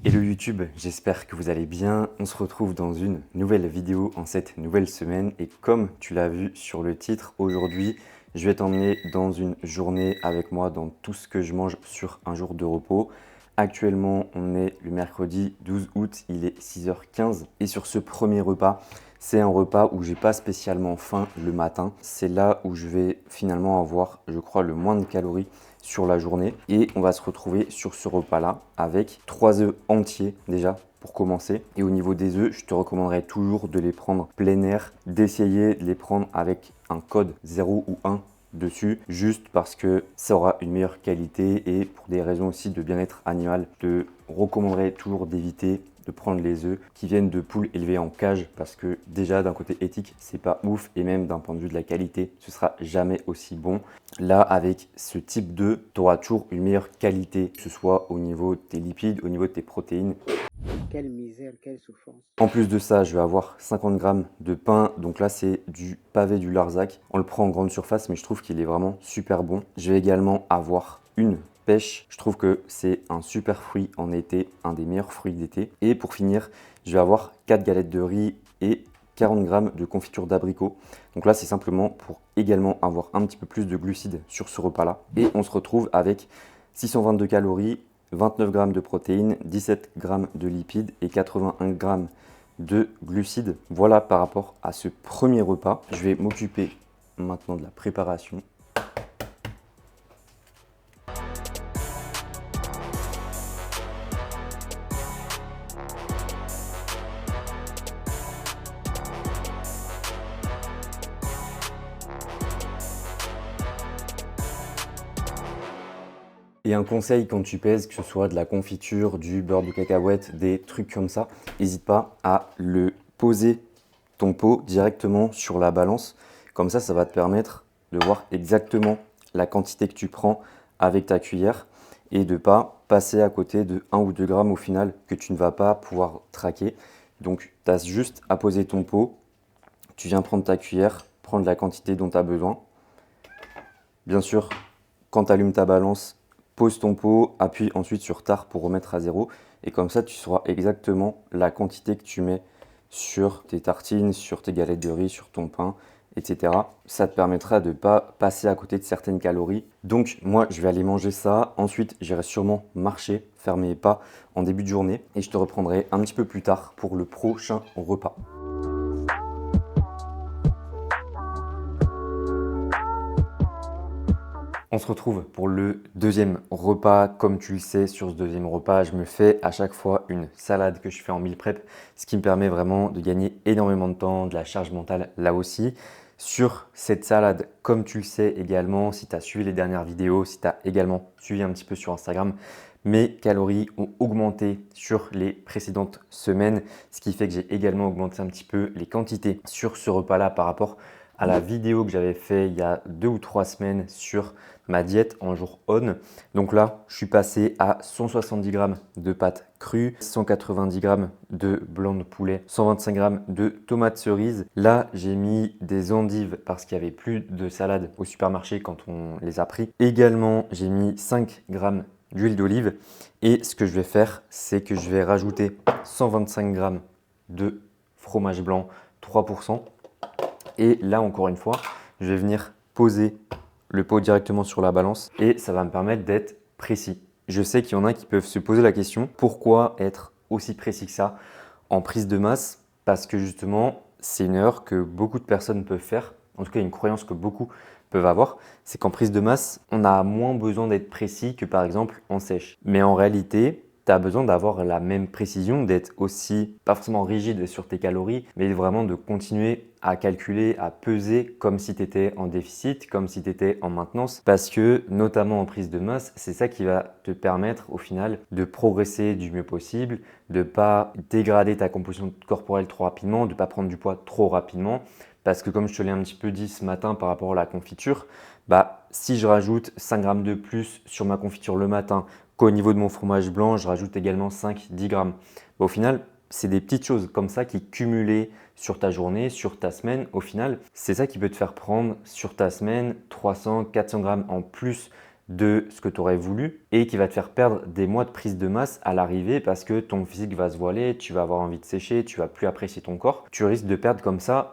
Hello YouTube, j'espère que vous allez bien. On se retrouve dans une nouvelle vidéo en cette nouvelle semaine et comme tu l'as vu sur le titre, aujourd'hui, je vais t'emmener dans une journée avec moi dans tout ce que je mange sur un jour de repos. Actuellement, on est le mercredi 12 août, il est 6h15 et sur ce premier repas, c'est un repas où j'ai pas spécialement faim le matin. C'est là où je vais finalement avoir, je crois, le moins de calories sur la journée et on va se retrouver sur ce repas là avec 3 œufs entiers déjà pour commencer. Et au niveau des œufs, je te recommanderais toujours de les prendre plein air, d'essayer de les prendre avec un code 0 ou 1 dessus, juste parce que ça aura une meilleure qualité et pour des raisons aussi de bien-être animal, je te recommanderais toujours d'éviter de prendre les œufs qui viennent de poules élevées en cage parce que déjà d'un côté éthique c'est pas ouf et même d'un point de vue de la qualité ce sera jamais aussi bon. Là avec ce type d'œuf tu auras toujours une meilleure qualité que ce soit au niveau de tes lipides, au niveau de tes protéines. Quelle misère, quelle souffrance. En plus de ça, je vais avoir 50 grammes de pain. Donc là, c'est du pavé du Larzac. On le prend en grande surface, mais je trouve qu'il est vraiment super bon. Je vais également avoir une pêche. Je trouve que c'est un super fruit en été, un des meilleurs fruits d'été. Et pour finir, je vais avoir 4 galettes de riz et 40 grammes de confiture d'abricot. Donc là, c'est simplement pour également avoir un petit peu plus de glucides sur ce repas-là. Et on se retrouve avec 622 calories, 29 grammes de protéines, 17 grammes de lipides et 81 grammes de glucides. Voilà par rapport à ce premier repas. Je vais m'occuper maintenant de la préparation. Et un conseil quand tu pèses, que ce soit de la confiture, du beurre de cacahuète, des trucs comme ça, n'hésite pas à le poser ton pot directement sur la balance. Comme ça va te permettre de voir exactement la quantité que tu prends avec ta cuillère et de ne pas passer à côté de 1 ou 2 grammes au final que tu ne vas pas pouvoir traquer. Donc, tu as juste à poser ton pot, tu viens prendre ta cuillère, prendre la quantité dont tu as besoin. Bien sûr, quand tu allumes ta balance, pose ton pot, appuie ensuite sur Tard pour remettre à zéro. Et comme ça, tu sauras exactement la quantité que tu mets sur tes tartines, sur tes galettes de riz, sur ton pain, etc. Ça te permettra de ne pas passer à côté de certaines calories. Donc moi, je vais aller manger ça. Ensuite, j'irai sûrement marcher, faire mes pas en début de journée. Et je te reprendrai un petit peu plus tard pour le prochain repas. On se retrouve pour le deuxième repas. Comme tu le sais, sur ce deuxième repas, je me fais à chaque fois une salade que je fais en meal prep, ce qui me permet vraiment de gagner énormément de temps, de la charge mentale là aussi. Sur cette salade, comme tu le sais également, si tu as suivi les dernières vidéos, si tu as également suivi un petit peu sur Instagram, mes calories ont augmenté sur les précédentes semaines, ce qui fait que j'ai également augmenté un petit peu les quantités sur ce repas-là par rapport à la vidéo que j'avais fait il y a 2 ou 3 semaines sur ma diète en jour on. Donc là, je suis passé à 170 grammes de pâtes crues, 190 grammes de blanc de poulet, 125 grammes de tomates cerises. Là, j'ai mis des endives parce qu'il n'y avait plus de salade au supermarché quand on les a pris. Également, j'ai mis 5 grammes d'huile d'olive. Et ce que je vais faire, c'est que je vais rajouter 125 grammes de fromage blanc 3%. Et là, encore une fois, je vais venir poser le pot directement sur la balance et ça va me permettre d'être précis. Je sais qu'il y en a qui peuvent se poser la question, pourquoi être aussi précis que ça en prise de masse? Parce que justement, c'est une erreur que beaucoup de personnes peuvent faire, en tout cas une croyance que beaucoup peuvent avoir, c'est qu'en prise de masse, on a moins besoin d'être précis que par exemple en sèche. Mais en réalité, tu as besoin d'avoir la même précision, d'être aussi, pas forcément rigide sur tes calories, mais vraiment de continuer à calculer, à peser comme si tu étais en déficit, comme si tu étais en maintenance. Parce que, notamment en prise de masse, c'est ça qui va te permettre au final de progresser du mieux possible, de ne pas dégrader ta composition corporelle trop rapidement, de ne pas prendre du poids trop rapidement. Parce que comme je te l'ai un petit peu dit ce matin par rapport à la confiture, si je rajoute 5 grammes de plus sur ma confiture le matin, qu'au niveau de mon fromage blanc, je rajoute également 5-10 grammes. Au final, c'est des petites choses comme ça qui cumulées sur ta journée, sur ta semaine, au final, c'est ça qui peut te faire prendre sur ta semaine 300-400 grammes en plus de ce que tu aurais voulu et qui va te faire perdre des mois de prise de masse à l'arrivée parce que ton physique va se voiler, tu vas avoir envie de sécher, tu vas plus apprécier ton corps. Tu risques de perdre comme ça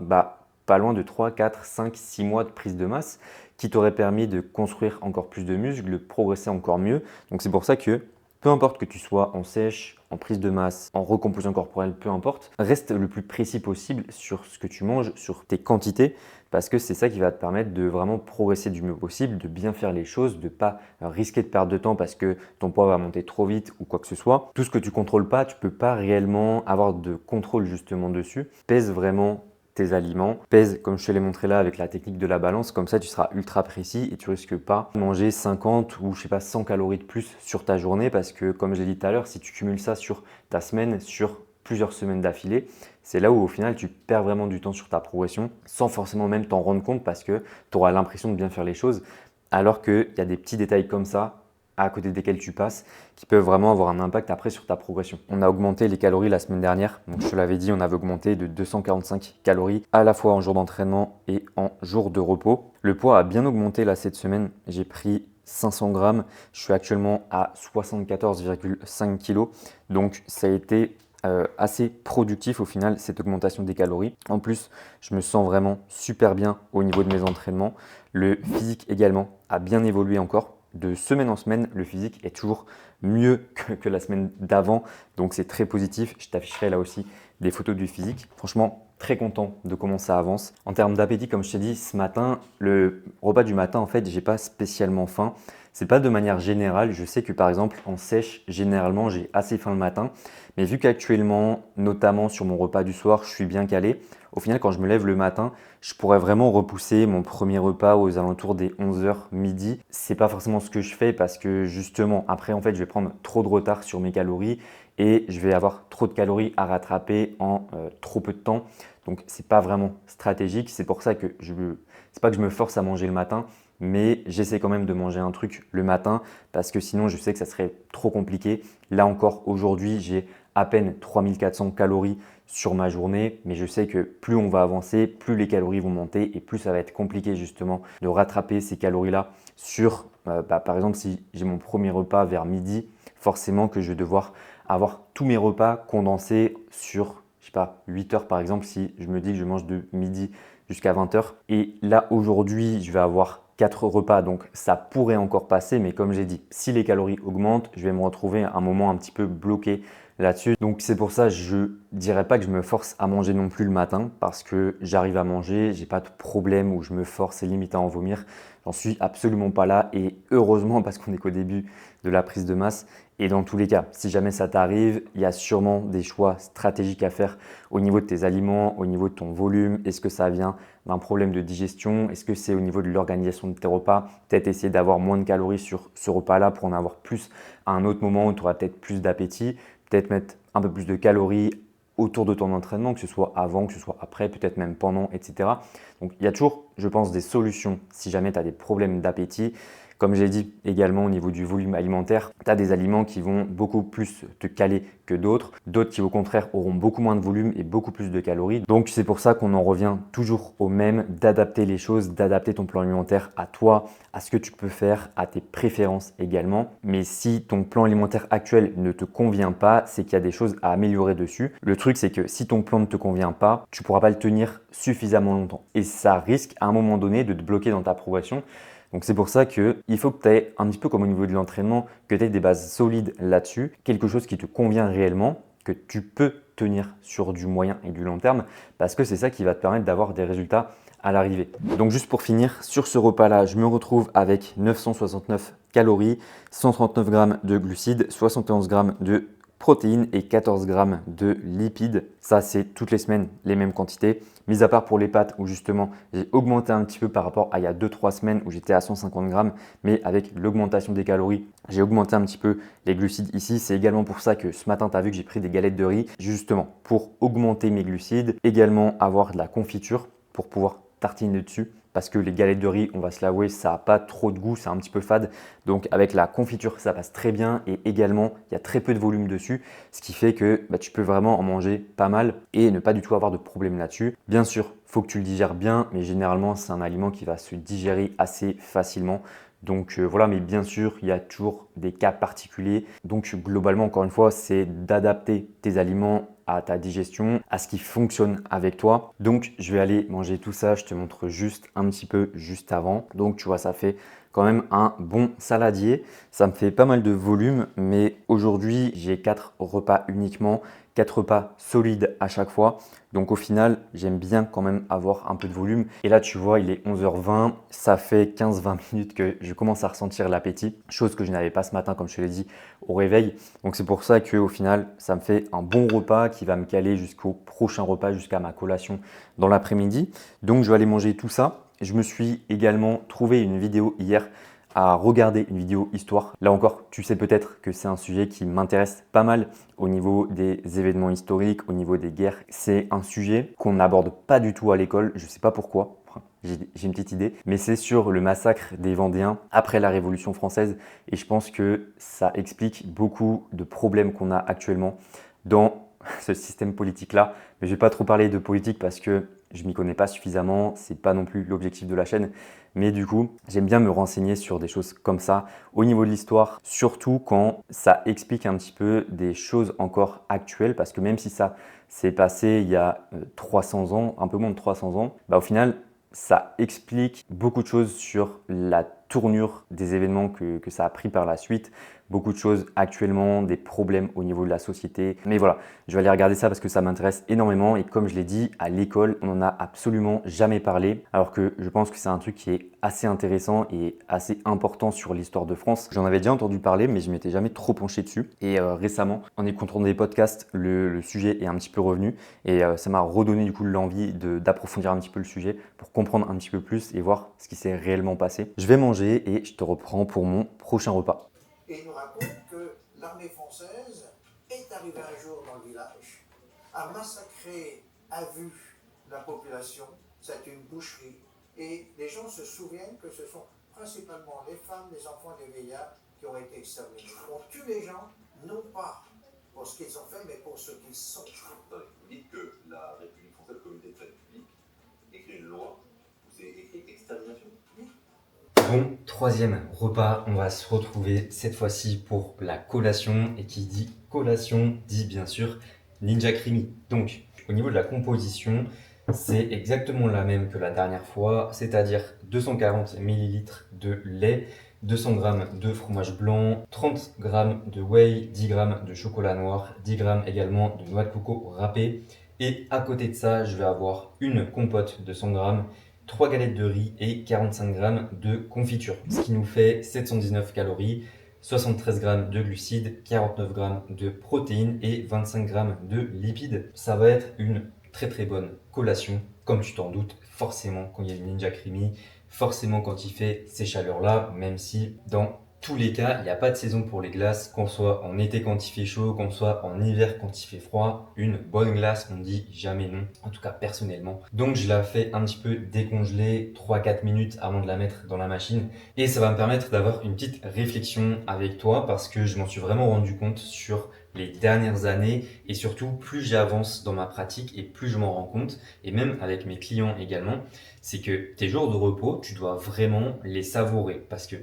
pas loin de 3, 4, 5, 6 mois de prise de masse qui t'aurait permis de construire encore plus de muscles, de progresser encore mieux. Donc c'est pour ça que peu importe que tu sois en sèche, en prise de masse, en recomposition corporelle, peu importe, reste le plus précis possible sur ce que tu manges, sur tes quantités, parce que c'est ça qui va te permettre de vraiment progresser du mieux possible, de bien faire les choses, de ne pas risquer de perdre de temps parce que ton poids va monter trop vite ou quoi que ce soit. Tout ce que tu contrôles pas, tu peux pas réellement avoir de contrôle justement dessus. Pèse vraiment tes aliments, pèse comme je te l'ai montré là avec la technique de la balance, comme ça tu seras ultra précis et tu risques pas de manger 50 ou je sais pas 100 calories de plus sur ta journée parce que comme je l'ai dit tout à l'heure, si tu cumules ça sur ta semaine, sur plusieurs semaines d'affilée, c'est là où au final tu perds vraiment du temps sur ta progression sans forcément même t'en rendre compte parce que tu auras l'impression de bien faire les choses alors qu'il y a des petits détails comme ça à côté desquels tu passes, qui peuvent vraiment avoir un impact après sur ta progression. On a augmenté les calories la semaine dernière, donc je te l'avais dit, on avait augmenté de 245 calories à la fois en jour d'entraînement et en jour de repos. Le poids a bien augmenté là cette semaine, j'ai pris 500 grammes, je suis actuellement à 74,5 kg, donc ça a été assez productif au final cette augmentation des calories. En plus, je me sens vraiment super bien au niveau de mes entraînements. Le physique également a bien évolué encore. De semaine en semaine, le physique est toujours mieux que la semaine d'avant. Donc c'est très positif. Je t'afficherai là aussi des photos du physique. Franchement, très content de comment ça avance. En termes d'appétit, comme je t'ai dit, ce matin, le repas du matin, en fait, j'ai pas spécialement faim. C'est pas de manière générale. Je sais que par exemple, en sèche, généralement, j'ai assez faim le matin. Mais vu qu'actuellement, notamment sur mon repas du soir, je suis bien calé, au final, quand je me lève le matin, je pourrais vraiment repousser mon premier repas aux alentours des 11h midi. C'est pas forcément ce que je fais parce que justement, après, en fait, je vais prendre trop de retard sur mes calories et je vais avoir trop de calories à rattraper en trop peu de temps. Donc, c'est pas vraiment stratégique. C'est pour ça que c'est pas que je me force à manger le matin, mais j'essaie quand même de manger un truc le matin parce que sinon, je sais que ça serait trop compliqué. Là encore, aujourd'hui, j'ai à peine 3400 calories sur ma journée, mais je sais que plus on va avancer, plus les calories vont monter et plus ça va être compliqué justement de rattraper ces calories-là sur, par exemple, si j'ai mon premier repas vers midi, forcément que je vais devoir avoir tous mes repas condensés sur, je sais pas, 8 heures par exemple, si je me dis que je mange de midi jusqu'à 20 heures. Et là, aujourd'hui, je vais avoir 4 repas, donc ça pourrait encore passer, mais comme j'ai dit, si les calories augmentent, je vais me retrouver à un moment un petit peu bloqué là-dessus. Donc c'est pour ça je dirais pas que je me force à manger non plus le matin parce que j'arrive à manger, j'ai pas de problème où je me force et limite à en vomir. J'en suis absolument pas là et heureusement parce qu'on est qu'au début de la prise de masse. Et dans tous les cas, si jamais ça t'arrive, il y a sûrement des choix stratégiques à faire au niveau de tes aliments, au niveau de ton volume. Est-ce que ça vient d'un problème de digestion? Est-ce que c'est au niveau de l'organisation de tes repas? Peut-être essayer d'avoir moins de calories sur ce repas-là pour en avoir plus à un autre moment où tu auras peut-être plus d'appétit. Peut-être mettre un peu plus de calories autour de ton entraînement, que ce soit avant, que ce soit après, peut-être même pendant, etc. Donc il y a toujours, je pense, des solutions si jamais tu as des problèmes d'appétit. Comme j'ai dit également au niveau du volume alimentaire, tu as des aliments qui vont beaucoup plus te caler que d'autres qui au contraire auront beaucoup moins de volume et beaucoup plus de calories. Donc c'est pour ça qu'on en revient toujours au même, d'adapter les choses, d'adapter ton plan alimentaire à toi, à ce que tu peux faire, à tes préférences également. Mais si ton plan alimentaire actuel ne te convient pas, c'est qu'il y a des choses à améliorer dessus. Le truc c'est que si ton plan ne te convient pas, tu ne pourras pas le tenir suffisamment longtemps. Et ça risque à un moment donné de te bloquer dans ta progression. Donc c'est pour ça qu'il faut que tu aies un petit peu comme au niveau de l'entraînement, que tu aies des bases solides là-dessus, quelque chose qui te convient réellement, que tu peux tenir sur du moyen et du long terme, parce que c'est ça qui va te permettre d'avoir des résultats à l'arrivée. Donc juste pour finir, sur ce repas-là, je me retrouve avec 969 calories, 139 grammes de glucides, 71 grammes de protéines et 14 grammes de lipides. Ça, c'est toutes les semaines les mêmes quantités. Mis à part pour les pâtes où justement j'ai augmenté un petit peu par rapport à il y a 2-3 semaines où j'étais à 150 grammes, mais avec l'augmentation des calories, j'ai augmenté un petit peu les glucides ici. C'est également pour ça que ce matin, tu as vu que j'ai pris des galettes de riz, justement pour augmenter mes glucides, également avoir de la confiture pour pouvoir tartiner dessus. Parce que les galettes de riz, on va se l'avouer, ça n'a pas trop de goût, c'est un petit peu fade. Donc avec la confiture, ça passe très bien et également, il y a très peu de volume dessus, ce qui fait que tu peux vraiment en manger pas mal et ne pas du tout avoir de problème là-dessus. Bien sûr, il faut que tu le digères bien, mais généralement, c'est un aliment qui va se digérer assez facilement. Donc voilà, mais bien sûr, il y a toujours des cas particuliers. Donc globalement, encore une fois, c'est d'adapter tes aliments à ta digestion, à ce qui fonctionne avec toi. Donc je vais aller manger tout ça, je te montre juste un petit peu juste avant. Donc tu vois, ça fait quand même un bon saladier. Ça me fait pas mal de volume, mais aujourd'hui, j'ai 4 repas uniquement, 4 repas solides à chaque fois. Donc au final, j'aime bien quand même avoir un peu de volume. Et là, tu vois, il est 11h20. Ça fait 15-20 minutes que je commence à ressentir l'appétit, chose que je n'avais pas ce matin, comme je te l'ai dit, au réveil. Donc c'est pour ça qu'au final, ça me fait un bon repas qui va me caler jusqu'au prochain repas, jusqu'à ma collation dans l'après-midi. Donc je vais aller manger tout ça. Je me suis également trouvé une vidéo hier à regarder, une vidéo histoire. Là encore, tu sais peut-être que c'est un sujet qui m'intéresse pas mal au niveau des événements historiques, au niveau des guerres. C'est un sujet qu'on n'aborde pas du tout à l'école, je ne sais pas pourquoi. J'ai une petite idée, mais c'est sur le massacre des Vendéens après la Révolution française et je pense que ça explique beaucoup de problèmes qu'on a actuellement dans ce système politique-là. Mais je ne vais pas trop parler de politique parce que je m'y connais pas suffisamment, c'est pas non plus l'objectif de la chaîne. Mais du coup, j'aime bien me renseigner sur des choses comme ça au niveau de l'histoire, surtout quand ça explique un petit peu des choses encore actuelles, parce que même si ça s'est passé il y a 300 ans, un peu moins de 300 ans, bah au final, ça explique beaucoup de choses sur la tournure des événements que ça a pris par la suite, beaucoup de choses actuellement, des problèmes au niveau de la société. Mais voilà, je vais aller regarder ça parce que ça m'intéresse énormément et comme je l'ai dit, à l'école, on n'en a absolument jamais parlé, alors que je pense que c'est un truc qui est assez intéressant et assez important sur l'histoire de France. J'en avais déjà entendu parler, mais je m'étais jamais trop penché dessus. Et récemment, en écoutant des podcasts, le sujet est un petit peu revenu et ça m'a redonné du coup l'envie d'approfondir un petit peu le sujet pour comprendre un petit peu plus et voir ce qui s'est réellement passé. Je vais manger et je te reprends pour mon prochain repas. Et il nous raconte que l'armée française est arrivée un jour dans le village, a massacré à vue la population, c'est une boucherie, et les gens se souviennent que ce sont principalement les femmes, les enfants et les vieillards qui ont été exterminés. On tue les gens, non pas pour ce qu'ils ont fait, mais pour ce qu'ils sont. Vous dites que la République française, communauté de République, écrit une loi où c'est écrit extermination. Bon, troisième repas, on va se retrouver cette fois-ci pour la collation. Et qui dit collation dit bien sûr Ninja Creamy. Donc, au niveau de la composition, c'est exactement la même que la dernière fois, c'est-à-dire 240 ml de lait, 200 g de fromage blanc, 30 g de whey, 10 g de chocolat noir, 10 g également de noix de coco râpée. Et à côté de ça, je vais avoir une compote de 100 g, 3 galettes de riz et 45 g de confiture, ce qui nous fait 719 calories, 73 g de glucides, 49 g de protéines et 25 g de lipides. Ça va être une très bonne collation, comme tu t'en doutes, forcément quand il y a une Ninja Creamy, forcément quand il fait ces chaleurs-là, même si dans tous les cas, il n'y a pas de saison pour les glaces, qu'on soit en été quand il fait chaud, qu'on soit en hiver quand il fait froid. Une bonne glace, on dit jamais non, en tout cas personnellement. Donc je la fais un petit peu décongeler 3-4 minutes avant de la mettre dans la machine. Et ça va me permettre d'avoir une petite réflexion avec toi parce que je m'en suis vraiment rendu compte sur les dernières années et surtout plus j'avance dans ma pratique et plus je m'en rends compte et même avec mes clients également, c'est que tes jours de repos, tu dois vraiment les savourer parce que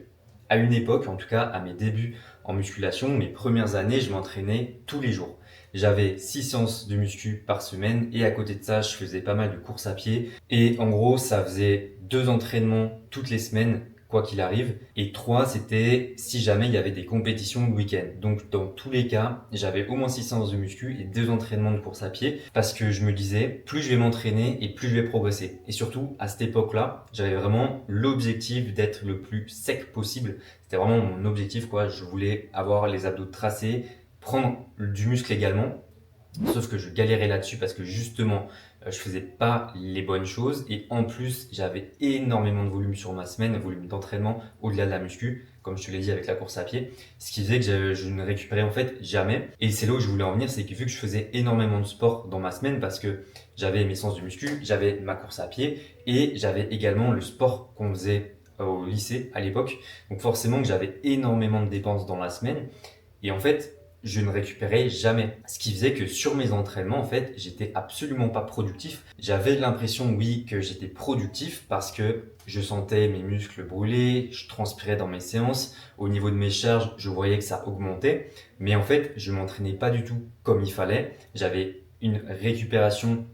à une époque, en tout cas à mes débuts en musculation, mes premières années, je m'entraînais tous les jours. J'avais 6 séances de muscu par semaine et à côté de ça, je faisais pas mal de courses à pied. Et en gros, ça faisait 2 entraînements toutes les semaines, quoi qu'il arrive. Et 3, c'était si jamais il y avait des compétitions le week-end. Donc dans tous les cas, j'avais au moins 6 séances de muscu et 2 entraînements de course à pied parce que je me disais, plus je vais m'entraîner et plus je vais progresser. Et surtout, à cette époque-là, j'avais vraiment l'objectif d'être le plus sec possible. C'était vraiment mon objectif, quoi. Je voulais avoir les abdos tracés, prendre du muscle également. Sauf que je galérais là-dessus parce que justement, je faisais pas les bonnes choses et en plus, j'avais énormément de volume sur ma semaine, volume d'entraînement au-delà de la muscu, comme je te l'ai dit avec la course à pied, ce qui faisait que je ne récupérais en fait jamais. Et c'est là où je voulais en venir, c'est que vu que je faisais énormément de sport dans ma semaine parce que j'avais mes séances de muscu, j'avais ma course à pied et j'avais également le sport qu'on faisait au lycée à l'époque. Donc forcément que j'avais énormément de dépenses dans la semaine. Et en fait, je ne récupérais jamais. Ce qui faisait que sur mes entraînements, en fait, j'étais absolument pas productif. J'avais l'impression, oui, que j'étais productif parce que je sentais mes muscles brûler, je transpirais dans mes séances. Au niveau de mes charges, je voyais que ça augmentait. Mais en fait, je m'entraînais pas du tout comme il fallait. J'avais une récupération.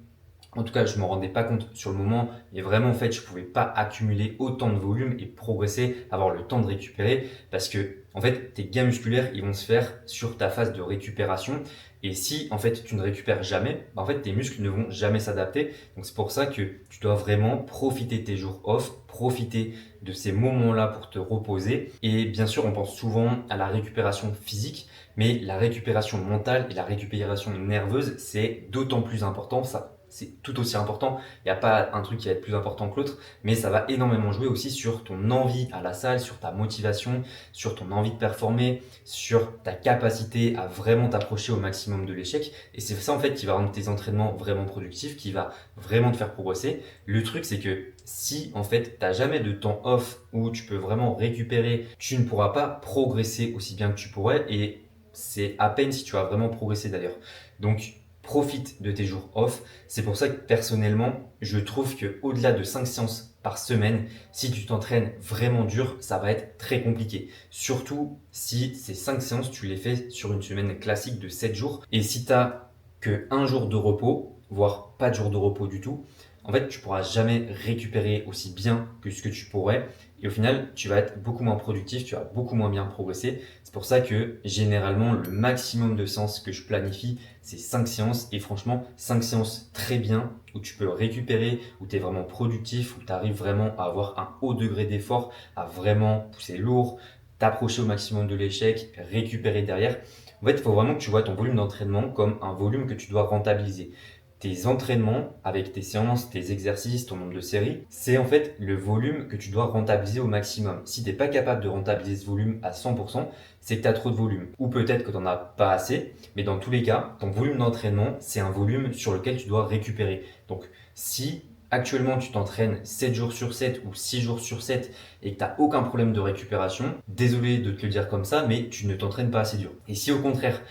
En tout cas, je ne m'en rendais pas compte sur le moment, mais vraiment, en fait, je ne pouvais pas accumuler autant de volume et progresser, avoir le temps de récupérer parce que, en fait, tes gains musculaires, ils vont se faire sur ta phase de récupération. Et si, en fait, tu ne récupères jamais, en fait, tes muscles ne vont jamais s'adapter. Donc, c'est pour ça que tu dois vraiment profiter de tes jours off, profiter de ces moments-là pour te reposer. Et bien sûr, on pense souvent à la récupération physique, mais la récupération mentale et la récupération nerveuse, c'est d'autant plus important. Ça, c'est tout aussi important. Il n'y a pas un truc qui va être plus important que l'autre, mais ça va énormément jouer aussi sur ton envie à la salle, sur ta motivation, sur ton envie de performer, sur ta capacité à vraiment t'approcher au maximum de l'échec. Et c'est ça en fait qui va rendre tes entraînements vraiment productifs, qui va vraiment te faire progresser. Le truc, c'est que si en fait tu n'as jamais de temps off où tu peux vraiment récupérer, tu ne pourras pas progresser aussi bien que tu pourrais, et c'est à peine si tu vas vraiment progresser d'ailleurs. Donc profite de tes jours off. C'est pour ça que personnellement, je trouve que au-delà de 5 séances par semaine, si tu t'entraînes vraiment dur, ça va être très compliqué. Surtout si ces 5 séances, tu les fais sur une semaine classique de 7 jours. Et si tu n'as que un jour de repos, voire pas de jour de repos du tout, en fait, tu pourras jamais récupérer aussi bien que ce que tu pourrais. Et au final, tu vas être beaucoup moins productif, tu vas beaucoup moins bien progresser. C'est pour ça que généralement, le maximum de séances que je planifie, c'est 5 séances. Et franchement, 5 séances très bien, où tu peux récupérer, où tu es vraiment productif, où tu arrives vraiment à avoir un haut degré d'effort, à vraiment pousser lourd, t'approcher au maximum de l'échec, récupérer derrière. En fait, il faut vraiment que tu vois ton volume d'entraînement comme un volume que tu dois rentabiliser. Tes entraînements avec tes séances, tes exercices, ton nombre de séries, c'est en fait le volume que tu dois rentabiliser au maximum. Si tu n'es pas capable de rentabiliser ce volume à 100%, c'est que tu as trop de volume. Ou peut-être que tu n'en as pas assez, mais dans tous les cas, ton volume d'entraînement, c'est un volume sur lequel tu dois récupérer. Donc si actuellement tu t'entraînes 7 jours sur 7 ou 6 jours sur 7 et que tu n'as aucun problème de récupération, désolé de te le dire comme ça, mais tu ne t'entraînes pas assez dur. Et si au contraire,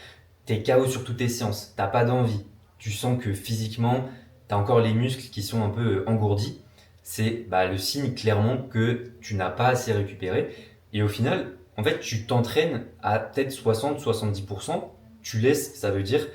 tu es KO sur toutes tes séances, tu n'as pas d'envie, tu sens que physiquement, tu as encore les muscles qui sont un peu engourdis, c'est le signe clairement que tu n'as pas assez récupéré. Et au final, en fait, tu t'entraînes à peut-être 60-70%, tu laisses, ça veut dire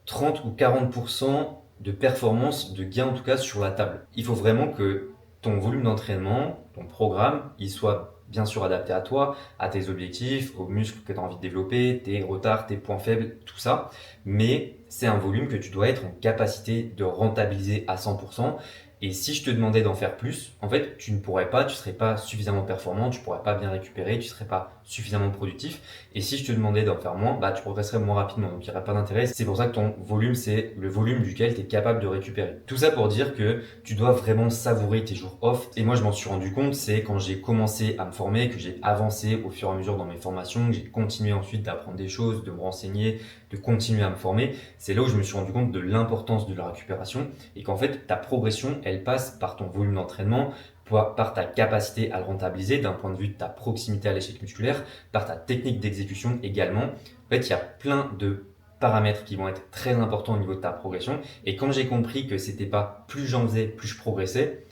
30 ou 40% de performance, de gain en tout cas sur la table. Il faut vraiment que ton volume d'entraînement, ton programme, il soit bien sûr adapté à toi, à tes objectifs, aux muscles que tu as envie de développer, tes retards, tes points faibles, tout ça. Mais c'est un volume que tu dois être en capacité de rentabiliser à 100%. Et si je te demandais d'en faire plus, en fait, tu ne pourrais pas, tu ne serais pas suffisamment performant, tu ne pourrais pas bien récupérer, tu ne serais pas suffisamment productif. Et si je te demandais d'en faire moins, tu progresserais moins rapidement, donc il n'y aurait pas d'intérêt. C'est pour ça que ton volume, c'est le volume duquel tu es capable de récupérer. Tout ça pour dire que tu dois vraiment savourer tes jours off. Et moi, je m'en suis rendu compte, c'est quand j'ai commencé à me former, que j'ai avancé au fur et à mesure dans mes formations, que j'ai continué ensuite d'apprendre des choses, de me renseigner, de continuer à me former. C'est là où je me suis rendu compte de l'importance de la récupération et qu'en fait, ta progression, elle passe par ton volume d'entraînement, par ta capacité à le rentabiliser d'un point de vue de ta proximité à l'échec musculaire, par ta technique d'exécution également. En fait, il y a plein de paramètres qui vont être très importants au niveau de ta progression. Et quand j'ai compris que c'était pas plus j'en faisais, plus je progressais,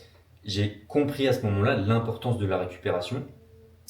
j'ai compris à ce moment-là l'importance de la récupération.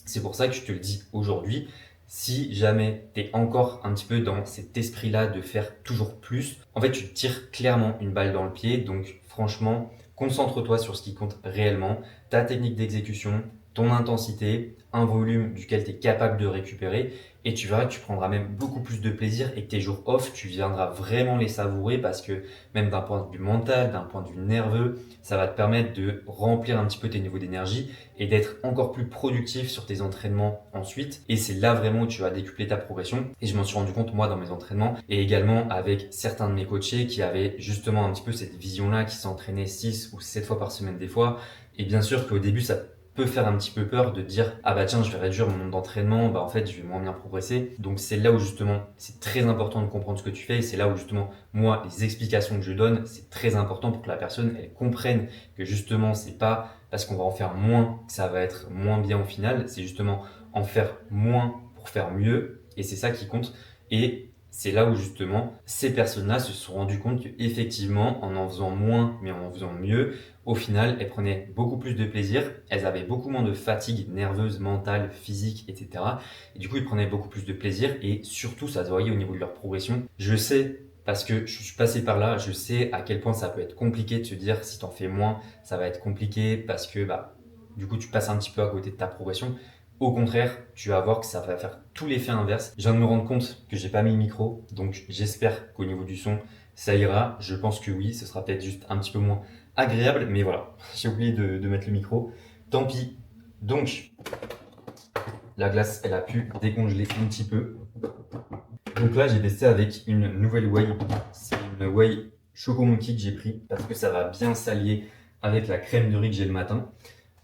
C'est pour ça que je te le dis aujourd'hui. Si jamais tu es encore un petit peu dans cet esprit-là de faire toujours plus, en fait, tu te tires clairement une balle dans le pied. Donc, franchement, concentre-toi sur ce qui compte réellement, ta technique d'exécution, ton intensité, un volume duquel tu es capable de récupérer et tu verras que tu prendras même beaucoup plus de plaisir et que tes jours off, tu viendras vraiment les savourer parce que même d'un point de vue mental, d'un point de vue nerveux, ça va te permettre de remplir un petit peu tes niveaux d'énergie et d'être encore plus productif sur tes entraînements ensuite. Et c'est là vraiment où tu vas décupler ta progression. Et je m'en suis rendu compte moi dans mes entraînements et également avec certains de mes coachés qui avaient justement un petit peu cette vision-là, qui s'entraînaient 6 ou 7 fois par semaine des fois. Et bien sûr qu'au début, ça peut faire un petit peu peur de dire ah tiens, je vais réduire mon nombre d'entraînements, en fait je vais moins bien progresser. Donc c'est là où justement c'est très important de comprendre ce que tu fais et c'est là où justement moi les explications que je donne, c'est très important pour que la personne elle comprenne que justement c'est pas parce qu'on va en faire moins que ça va être moins bien au final, c'est justement en faire moins pour faire mieux et c'est ça qui compte. Et c'est là où justement ces personnes-là se sont rendues compte qu'effectivement, en faisant moins mais en faisant mieux, au final, elles prenaient beaucoup plus de plaisir, elles avaient beaucoup moins de fatigue nerveuse, mentale, physique, etc. Et du coup, ils prenaient beaucoup plus de plaisir et surtout, ça se voyait au niveau de leur progression. Je sais, parce que je suis passé par là, je sais à quel point ça peut être compliqué de se dire si t'en fais moins, ça va être compliqué parce que du coup, tu passes un petit peu à côté de ta progression. Au contraire, tu vas voir que ça va faire tout l'effet inverse. Je viens de me rendre compte que j'ai pas mis le micro, donc j'espère qu'au niveau du son, ça ira. Je pense que oui, ce sera peut-être juste un petit peu moins agréable, mais voilà, j'ai oublié de mettre le micro. Tant pis. Donc, la glace, elle a pu décongeler un petit peu. Donc là, j'ai testé avec une nouvelle whey. C'est une whey Choco Monkey que j'ai pris parce que ça va bien s'allier avec la crème de riz que j'ai le matin.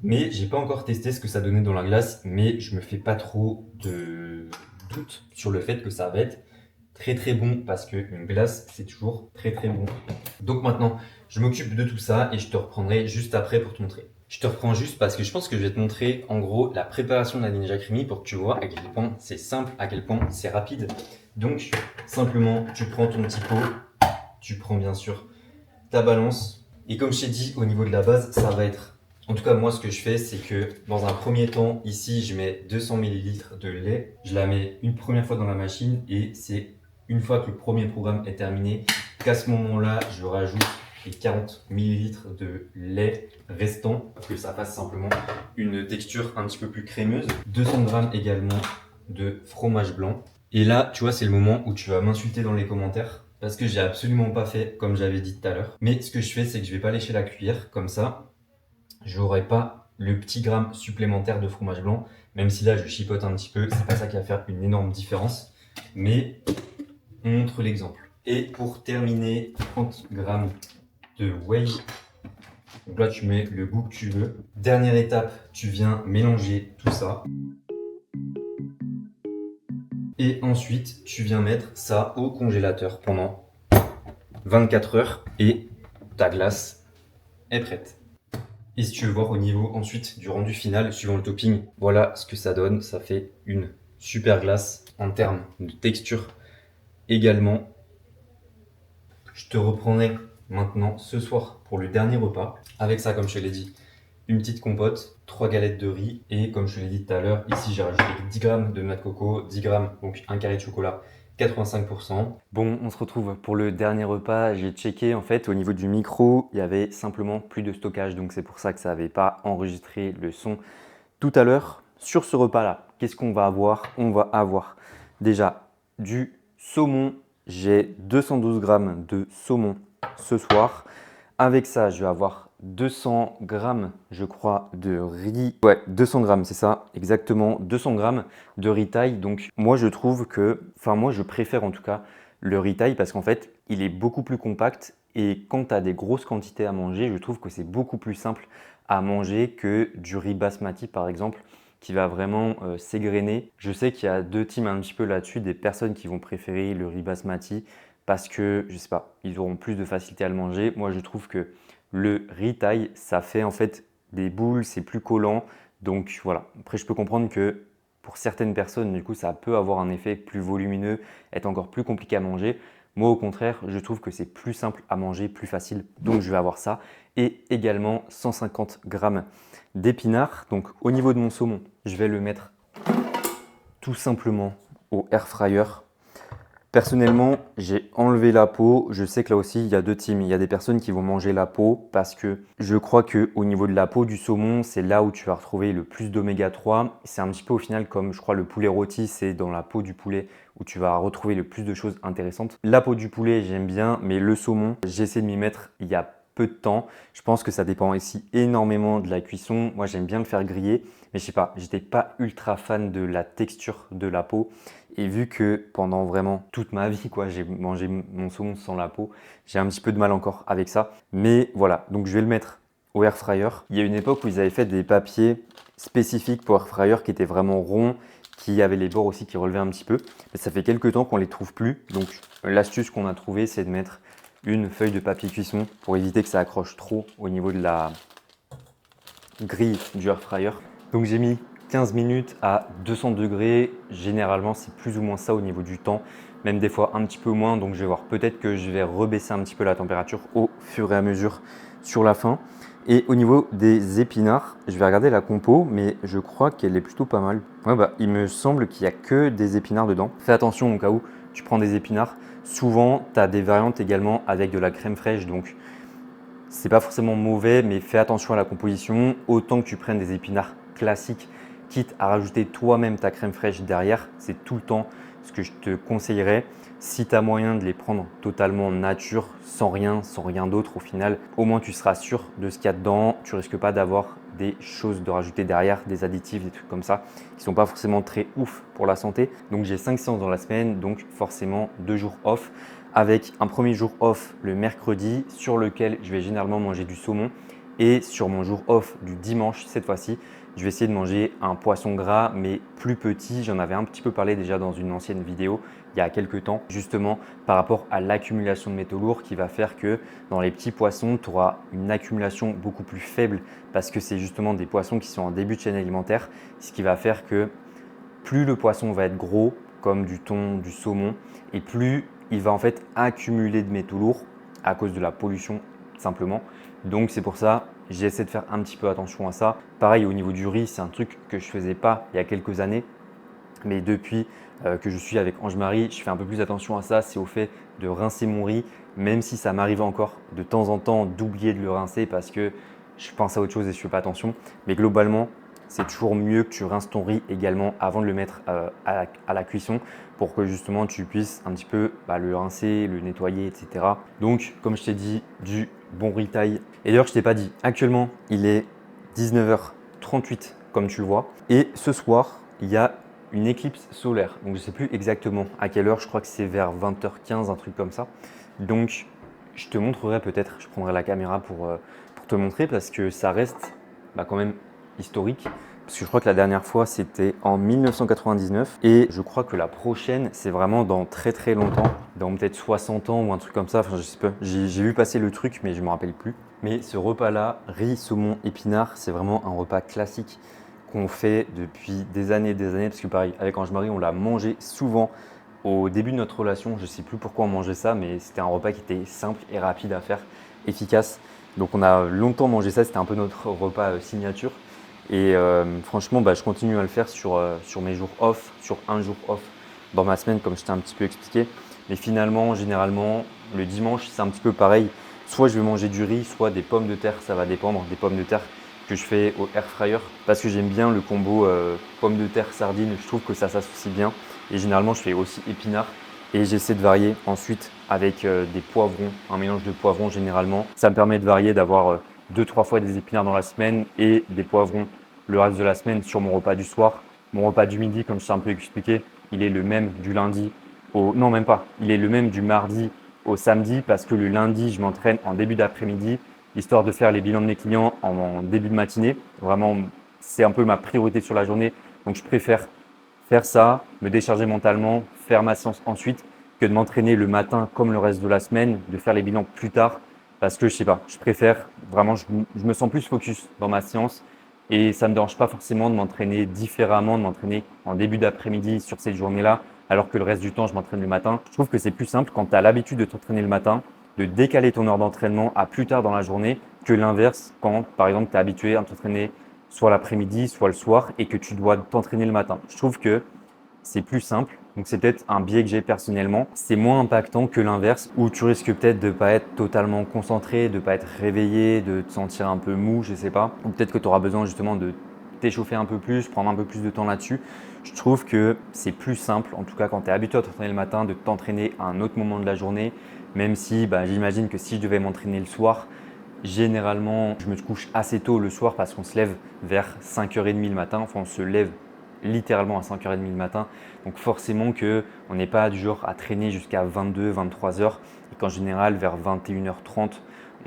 Mais j'ai pas encore testé ce que ça donnait dans la glace, mais je me fais pas trop de doute sur le fait que ça va être très très bon parce qu'une glace c'est toujours très très bon. Donc maintenant, je m'occupe de tout ça et je te reprendrai juste après pour te montrer. Je te reprends juste parce que je pense que je vais te montrer en gros la préparation de la Ninja Creamy pour que tu vois à quel point c'est simple, à quel point c'est rapide. Donc simplement, tu prends ton petit pot, tu prends bien sûr ta balance et comme je t'ai dit au niveau de la base, ça va être... En tout cas, moi, ce que je fais, c'est que dans un premier temps, ici, je mets 200 ml de lait. Je la mets une première fois dans la machine et c'est une fois que le premier programme est terminé qu'à ce moment-là, je rajoute les 40 ml de lait restant pour que ça fasse simplement une texture un petit peu plus crémeuse. 200 g également de fromage blanc. Et là, tu vois, c'est le moment où tu vas m'insulter dans les commentaires parce que j'ai absolument pas fait comme j'avais dit tout à l'heure. Mais ce que je fais, c'est que je vais pas lécher la cuillère comme ça. J'aurai pas le petit gramme supplémentaire de fromage blanc, même si là je chipote un petit peu, c'est pas ça qui va faire une énorme différence, mais on montre l'exemple. Et pour terminer, 30 grammes de whey. Donc là tu mets le goût que tu veux. Dernière étape, tu viens mélanger tout ça. Et ensuite, tu viens mettre ça au congélateur pendant 24 heures et ta glace est prête. Et si tu veux voir au niveau ensuite du rendu final, suivant le topping, voilà ce que ça donne. Ça fait une super glace en termes de texture également. Je te reprendrai maintenant ce soir pour le dernier repas. Avec ça, comme je te l'ai dit, une petite compote, 3 galettes de riz et comme je te l'ai dit tout à l'heure, ici j'ai rajouté 10 grammes de noix de coco, 10 grammes, donc un carré de chocolat, 85%. Bon, on se retrouve pour le dernier repas. J'ai checké en fait au niveau du micro, il y avait simplement plus de stockage, donc c'est pour ça que ça n'avait pas enregistré le son tout à l'heure. Sur ce repas-là, qu'est-ce qu'on va avoir? On va avoir déjà du saumon. J'ai 212 grammes de saumon ce soir. Avec ça, je vais avoir 200 grammes, je crois, de riz. Ouais, 200 grammes, c'est ça, exactement. 200 grammes de riz thaï. Donc, moi, je trouve que, enfin, moi, je préfère en tout cas le riz thaï parce qu'en fait, il est beaucoup plus compact. Et quand tu as des grosses quantités à manger, je trouve que c'est beaucoup plus simple à manger que du riz basmati, par exemple, qui va vraiment s'égrener. Je sais qu'il y a deux teams un petit peu là-dessus, des personnes qui vont préférer le riz basmati parce que, je sais pas, ils auront plus de facilité à le manger. Moi, je trouve que le riz thaï, ça fait en fait des boules, c'est plus collant. Donc voilà, après je peux comprendre que pour certaines personnes, du coup, ça peut avoir un effet plus volumineux, être encore plus compliqué à manger. Moi, au contraire, je trouve que c'est plus simple à manger, plus facile. Donc, je vais avoir ça. Et également 150 grammes d'épinards. Donc, au niveau de mon saumon, je vais le mettre tout simplement au air fryer. Personnellement, j'ai enlevé la peau. Je sais que là aussi, il y a deux teams. Il y a des personnes qui vont manger la peau parce que je crois qu'au niveau de la peau du saumon, c'est là où tu vas retrouver le plus d'oméga 3. C'est un petit peu au final comme je crois le poulet rôti, c'est dans la peau du poulet où tu vas retrouver le plus de choses intéressantes. La peau du poulet, j'aime bien, mais le saumon, j'essaie de m'y mettre il y a peu de temps. Je pense que ça dépend aussi énormément de la cuisson. Moi, j'aime bien le faire griller, mais je sais pas, j'étais pas ultra fan de la texture de la peau. Et vu que pendant vraiment toute ma vie, j'ai mangé mon saumon sans la peau, j'ai un petit peu de mal encore avec ça. Mais voilà, donc je vais le mettre au air fryer. Il y a une époque où ils avaient fait des papiers spécifiques pour air fryer qui étaient vraiment ronds, qui avaient les bords aussi qui relevaient un petit peu. Mais ça fait quelques temps qu'on ne les trouve plus. Donc l'astuce qu'on a trouvée, c'est de mettre une feuille de papier cuisson pour éviter que ça accroche trop au niveau de la grille du air fryer. Donc j'ai mis 15 minutes à 200 degrés. Généralement, c'est plus ou moins ça au niveau du temps. même des fois un petit peu moins. Donc je vais voir, peut-être que je vais rebaisser un petit peu la température au fur et à mesure sur la fin. Et au niveau des épinards, je vais regarder la compo, mais je crois qu'elle est plutôt pas mal. Ouais, il me semble qu'il n'y a que des épinards dedans. Fais attention au cas où tu prends des épinards. Souvent, tu as des variantes également avec de la crème fraîche, donc c'est pas forcément mauvais, mais fais attention à la composition. Autant que tu prennes des épinards classiques, quitte à rajouter toi-même ta crème fraîche derrière, c'est tout le temps ce que je te conseillerais. Si tu as moyen de les prendre totalement nature, sans rien d'autre au final, au moins tu seras sûr de ce qu'il y a dedans. Tu risques pas d'avoir des choses de rajouter derrière, des additifs, des trucs comme ça, qui sont pas forcément très ouf pour la santé. Donc j'ai 5 séances dans la semaine, donc forcément 2 jours off, avec un premier jour off le mercredi sur lequel je vais généralement manger du saumon. Et sur mon jour off du dimanche, cette fois-ci, je vais essayer de manger un poisson gras, mais plus petit. J'en avais un petit peu parlé déjà dans une ancienne vidéo il y a quelques temps, justement par rapport à l'accumulation de métaux lourds qui va faire que dans les petits poissons, tu auras une accumulation beaucoup plus faible parce que c'est justement des poissons qui sont en début de chaîne alimentaire, ce qui va faire que plus le poisson va être gros, comme du thon, du saumon, et plus il va en fait accumuler de métaux lourds à cause de la pollution simplement. Donc c'est pour ça, j'essaie de faire un petit peu attention à ça. Pareil au niveau du riz, c'est un truc que je ne faisais pas il y a quelques années. Mais depuis que je suis avec Ange-Marie, je fais un peu plus attention à ça. C'est au fait de rincer mon riz, même si ça m'arrive encore de temps en temps d'oublier de le rincer parce que je pense à autre chose et je ne fais pas attention. Mais globalement, c'est toujours mieux que tu rinces ton riz également avant de le mettre à la cuisson pour que justement tu puisses un petit peu le rincer, le nettoyer, etc. Donc, comme je t'ai dit, du bon riz taille. Et d'ailleurs, je ne t'ai pas dit, actuellement, il est 19h38 comme tu le vois. Et ce soir, il y a une éclipse solaire. Donc, je ne sais plus exactement à quelle heure, je crois que c'est vers 20h15, un truc comme ça. Donc, je te montrerai peut-être, je prendrai la caméra pour te montrer parce que ça reste quand même historique. Parce que je crois que la dernière fois, c'était en 1999 et je crois que la prochaine, c'est vraiment dans très très longtemps, dans peut-être 60 ans ou un truc comme ça. Enfin, je sais pas, j'ai vu passer le truc, mais je ne me rappelle plus. Mais ce repas-là, riz, saumon, épinards, c'est vraiment un repas classique qu'on fait depuis des années, parce que pareil, avec Ange-Marie, on l'a mangé souvent au début de notre relation. Je ne sais plus pourquoi on mangeait ça, mais c'était un repas qui était simple et rapide à faire, efficace. Donc on a longtemps mangé ça, c'était un peu notre repas signature. Et franchement, je continue à le faire sur mes jours off, sur un jour off dans ma semaine, comme je t'ai un petit peu expliqué. Mais finalement, généralement, le dimanche, c'est un petit peu pareil. Soit je vais manger du riz, soit des pommes de terre, ça va dépendre, des pommes de terre que je fais au air fryer parce que j'aime bien le combo pommes de terre, sardines. Je trouve que ça s'associe bien. Et généralement, je fais aussi épinards. Et j'essaie de varier ensuite avec des poivrons, un mélange de poivrons généralement. Ça me permet de varier, d'avoir 2-3 fois des épinards dans la semaine et des poivrons le reste de la semaine sur mon repas du soir. Mon repas du midi, comme je t'ai un peu expliqué, il est le même du lundi au… Non, même pas. Il est le même du mardi au samedi parce que le lundi, je m'entraîne en début d'après-midi, histoire de faire les bilans de mes clients en début de matinée. Vraiment, c'est un peu ma priorité sur la journée. Donc, je préfère faire ça, me décharger mentalement, faire ma séance ensuite, que de m'entraîner le matin comme le reste de la semaine, de faire les bilans plus tard. Parce que je sais pas, je préfère vraiment, je me sens plus focus dans ma séance et ça ne me dérange pas forcément de m'entraîner différemment, de m'entraîner en début d'après-midi sur cette journée-là, alors que le reste du temps, je m'entraîne le matin. Je trouve que c'est plus simple quand tu as l'habitude de t'entraîner le matin, de décaler ton heure d'entraînement à plus tard dans la journée que l'inverse quand, par exemple, tu es habitué à t'entraîner soit l'après-midi, soit le soir et que tu dois t'entraîner le matin. Je trouve que c'est plus simple. Donc, c'est peut-être un biais que j'ai personnellement. C'est moins impactant que l'inverse où tu risques peut-être de ne pas être totalement concentré, de ne pas être réveillé, de te sentir un peu mou, je ne sais pas. Ou peut-être que tu auras besoin justement de t'échauffer un peu plus, prendre un peu plus de temps là-dessus. Je trouve que c'est plus simple, en tout cas quand tu es habitué à t'entraîner le matin, de t'entraîner à un autre moment de la journée. Même si j'imagine que si je devais m'entraîner le soir, généralement, je me couche assez tôt le soir parce qu'on se lève vers 5h30 le matin. Enfin, on se lève littéralement à 5h30 le matin. Donc forcément qu'on n'est pas du genre à traîner jusqu'à 22, 23h et qu'en général vers 21h30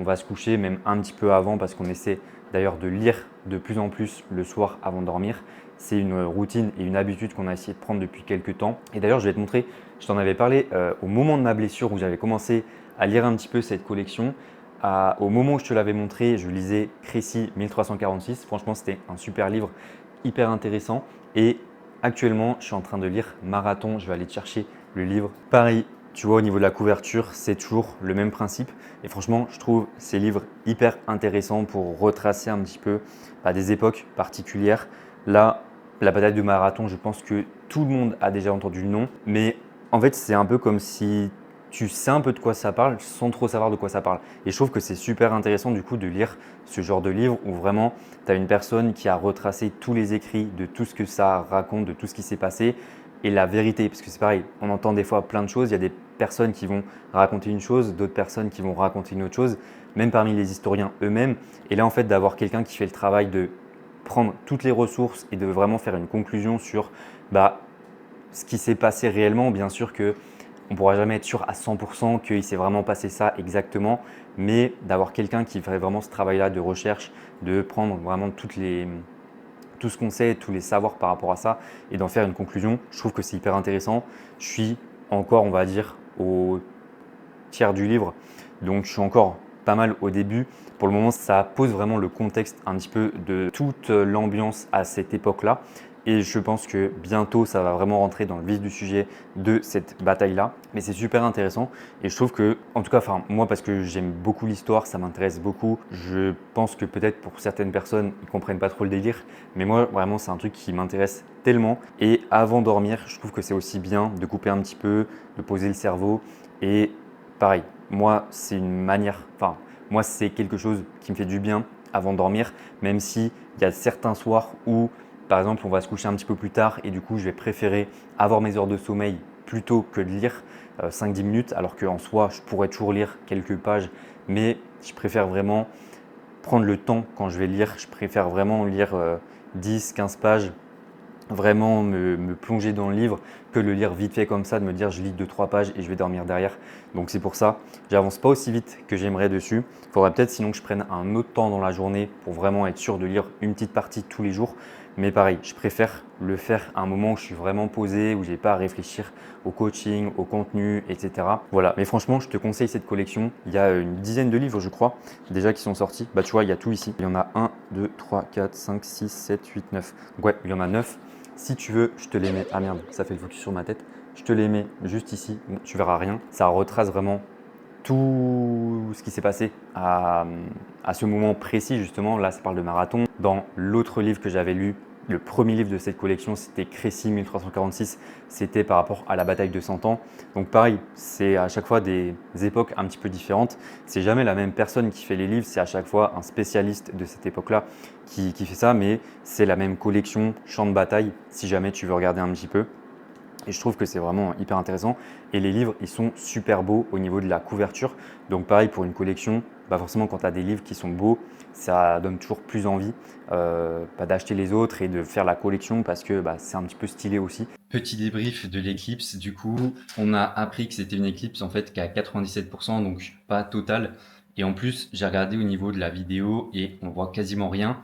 on va se coucher, même un petit peu avant parce qu'on essaie d'ailleurs de lire de plus en plus le soir avant de dormir. C'est une routine et une habitude qu'on a essayé de prendre depuis quelques temps. Et d'ailleurs je vais te montrer, je t'en avais parlé au moment de ma blessure où j'avais commencé à lire un petit peu cette collection. Au moment où je te l'avais montré, je lisais Crécy 1346. Franchement, c'était un super livre, hyper intéressant. Et actuellement, je suis en train de lire Marathon. Je vais aller te chercher le livre. Pareil, tu vois, au niveau de la couverture, c'est toujours le même principe. Et franchement, je trouve ces livres hyper intéressants pour retracer un petit peu des époques particulières. Là, la bataille de Marathon, je pense que tout le monde a déjà entendu le nom. Mais en fait, c'est un peu comme si tu sais un peu de quoi ça parle sans trop savoir de quoi ça parle. Et je trouve que c'est super intéressant du coup de lire ce genre de livre où vraiment tu as une personne qui a retracé tous les écrits de tout ce que ça raconte, de tout ce qui s'est passé et la vérité. Parce que c'est pareil, on entend des fois plein de choses. Il y a des personnes qui vont raconter une chose, d'autres personnes qui vont raconter une autre chose, même parmi les historiens eux-mêmes. Et là, en fait, d'avoir quelqu'un qui fait le travail de prendre toutes les ressources et de vraiment faire une conclusion sur ce qui s'est passé réellement. Bien sûr que on ne pourra jamais être sûr à 100% qu'il s'est vraiment passé ça exactement, mais d'avoir quelqu'un qui ferait vraiment ce travail-là de recherche, de prendre vraiment tout ce qu'on sait, tous les savoirs par rapport à ça et d'en faire une conclusion, je trouve que c'est hyper intéressant. Je suis encore, on va dire, au tiers du livre, donc je suis encore pas mal au début. Pour le moment, ça pose vraiment le contexte un petit peu de toute l'ambiance à cette époque-là. Et je pense que bientôt, ça va vraiment rentrer dans le vif du sujet de cette bataille-là. Mais c'est super intéressant. Et je trouve que, en tout cas, moi, parce que j'aime beaucoup l'histoire, ça m'intéresse beaucoup. Je pense que peut-être pour certaines personnes, ils ne comprennent pas trop le délire. Mais moi, vraiment, c'est un truc qui m'intéresse tellement. Et avant de dormir, je trouve que c'est aussi bien de couper un petit peu, de poser le cerveau. Et pareil, moi, c'est une manière, moi, c'est quelque chose qui me fait du bien avant de dormir, même s'il y a certains soirs où par exemple, on va se coucher un petit peu plus tard et du coup, je vais préférer avoir mes heures de sommeil plutôt que de lire 5-10 minutes, alors qu'en soi, je pourrais toujours lire quelques pages, mais je préfère vraiment prendre le temps quand je vais lire. Je préfère vraiment lire 10-15 pages, vraiment me plonger dans le livre que le lire vite fait comme ça, de me dire je lis 2-3 pages et je vais dormir derrière. Donc c'est pour ça, j'avance pas aussi vite que j'aimerais dessus. Il faudrait peut-être sinon que je prenne un autre temps dans la journée pour vraiment être sûr de lire une petite partie tous les jours. Mais pareil, je préfère le faire à un moment où je suis vraiment posé, où j'ai pas à réfléchir au coaching, au contenu, etc. Voilà, mais franchement, je te conseille cette collection. Il y a une dizaine de livres, je crois, déjà qui sont sortis. Tu vois, il y a tout ici. Il y en a 1, 2, 3, 4, 5, 6, 7, 8, 9. Donc ouais, il y en a 9. Si tu veux, je te les mets. Ah merde, ça fait le focus sur ma tête. Je te les mets juste ici. Bon, tu verras rien. Ça retrace vraiment tout ce qui s'est passé à ce moment précis, justement. Là, ça parle de marathon. Dans l'autre livre que j'avais lu, le premier livre de cette collection, c'était Crécy 1346. C'était par rapport à la bataille de 100 ans. Donc pareil, c'est à chaque fois des époques un petit peu différentes. C'est jamais la même personne qui fait les livres, c'est à chaque fois un spécialiste de cette époque-là qui fait ça, mais c'est la même collection champ de bataille, si jamais tu veux regarder un petit peu. Et je trouve que c'est vraiment hyper intéressant. Et les livres, ils sont super beaux au niveau de la couverture. Donc pareil, pour une collection, forcément quand tu as des livres qui sont beaux, ça donne toujours plus envie d'acheter les autres et de faire la collection parce que c'est un petit peu stylé aussi. Petit débrief de l'éclipse, du coup, on a appris que c'était une éclipse en fait qui a 97%, donc pas totale. Et en plus, j'ai regardé au niveau de la vidéo et on voit quasiment rien.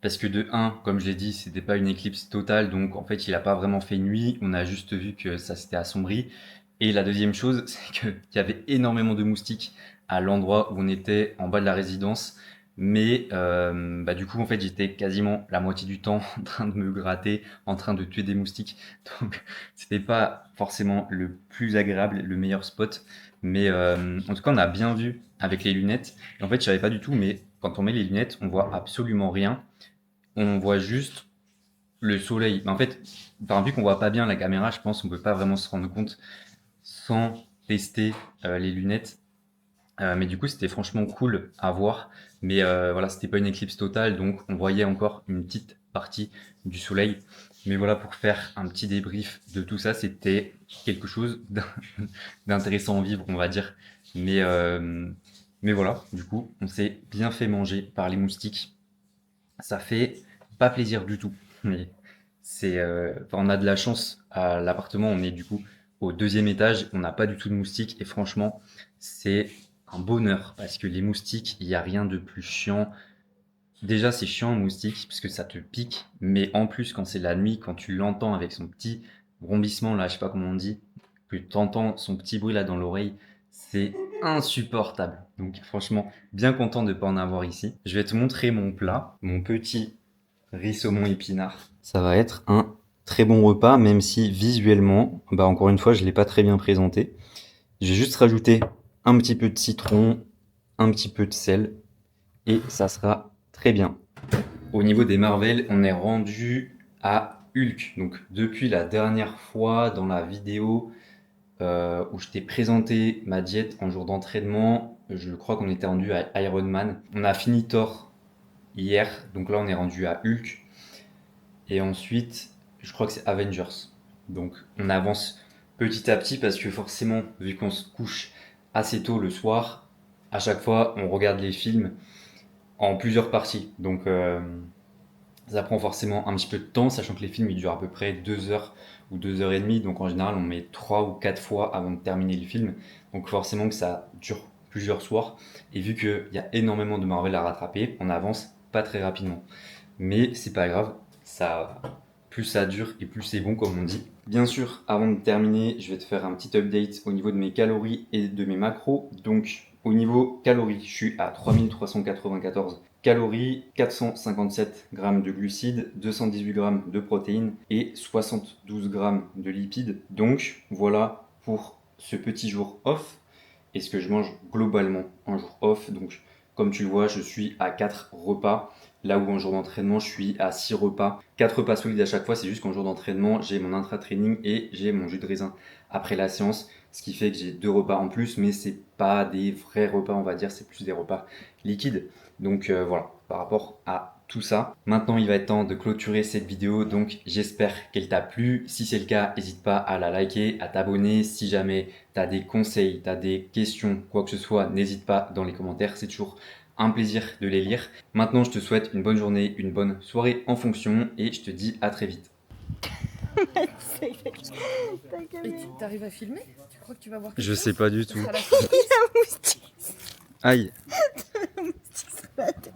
Parce que de 1, comme je l'ai dit, c'était pas une éclipse totale, donc en fait, il n'a pas vraiment fait nuit. On a juste vu que ça s'était assombri. Et la deuxième chose, c'est qu'il y avait énormément de moustiques à l'endroit où on était en bas de la résidence. Mais du coup, en fait, j'étais quasiment la moitié du temps en train de me gratter, en train de tuer des moustiques. Donc, c'était pas forcément le plus agréable, le meilleur spot. Mais en tout cas, on a bien vu avec les lunettes. Et en fait, je savais pas du tout, mais quand on met les lunettes, on voit absolument rien. On voit juste le soleil. Mais en fait, vu qu'on voit pas bien la caméra, je pense qu'on peut pas vraiment se rendre compte sans tester les lunettes. Mais du coup, c'était franchement cool à voir. Mais voilà, c'était pas une éclipse totale, donc on voyait encore une petite partie du soleil. Mais voilà, pour faire un petit débrief de tout ça, c'était quelque chose d'intéressant à vivre, on va dire. Mais voilà, du coup, on s'est bien fait manger par les moustiques. Ça fait pas plaisir du tout. Mais on a de la chance à l'appartement. On est du coup au 2e étage. On n'a pas du tout de moustiques. Et franchement, c'est un bonheur parce que les moustiques, il n'y a rien de plus chiant. Déjà, c'est chiant, un moustique, parce que ça te pique. Mais en plus, quand c'est la nuit, quand tu l'entends avec son petit brombissement, là, je sais pas comment on dit, que tu entends son petit bruit là dans l'oreille, c'est insupportable. Donc franchement, bien content de ne pas en avoir ici. Je vais te montrer mon plat, mon petit riz saumon épinard. Ça va être un très bon repas, même si visuellement, bah encore une fois, je ne l'ai pas très bien présenté. J'ai juste rajouté un petit peu de citron, un petit peu de sel, et ça sera très bien. Au niveau des Marvel, on est rendu à Hulk. Donc depuis la dernière fois dans la vidéo où je t'ai présenté ma diète en jour d'entraînement, je crois qu'on était rendu à Iron Man. On a fini Thor hier, donc là on est rendu à Hulk. Et ensuite, je crois que c'est Avengers. Donc on avance petit à petit parce que forcément, vu qu'on se couche assez tôt le soir, à chaque fois on regarde les films en plusieurs parties. Donc ça prend forcément un petit peu de temps, sachant que les films ils durent à peu près 2 heures ou 2 heures et demie. Donc en général, on met 3 ou 4 fois avant de terminer le film. Donc forcément que ça dure plusieurs soirs. Et vu qu'il y a énormément de Marvel à rattraper, on avance pas très rapidement. Mais c'est pas grave, ça, plus ça dure et plus c'est bon comme on dit. Bien sûr, avant de terminer, je vais te faire un petit update au niveau de mes calories et de mes macros. Donc au niveau calories, je suis à 3394 calories, 457 grammes de glucides, 218 grammes de protéines et 72 grammes de lipides. Donc voilà pour ce petit jour off et ce que je mange globalement en jour off. Donc comme tu le vois, je suis à 4 repas. Là où en jour d'entraînement, je suis à 6 repas. 4 repas solides à chaque fois, c'est juste qu'en jour d'entraînement, j'ai mon intra-training et j'ai mon jus de raisin après la séance. Ce qui fait que j'ai 2 repas en plus, mais c'est pas des vrais repas, on va dire, c'est plus des repas liquides. Donc voilà, par rapport à tout ça. Maintenant, il va être temps de clôturer cette vidéo, donc j'espère qu'elle t'a plu. Si c'est le cas, n'hésite pas à la liker, à t'abonner. Si jamais tu as des conseils, tu as des questions, quoi que ce soit, n'hésite pas dans les commentaires, c'est toujours un plaisir de les lire. Maintenant, je te souhaite une bonne journée, une bonne soirée en fonction et je te dis à très vite. Et t'arrives à filmer? Tu crois que tu vas voir quelque Je chose? sais pas du tout. Ça sera la surprise. Aïe. Sur la tête.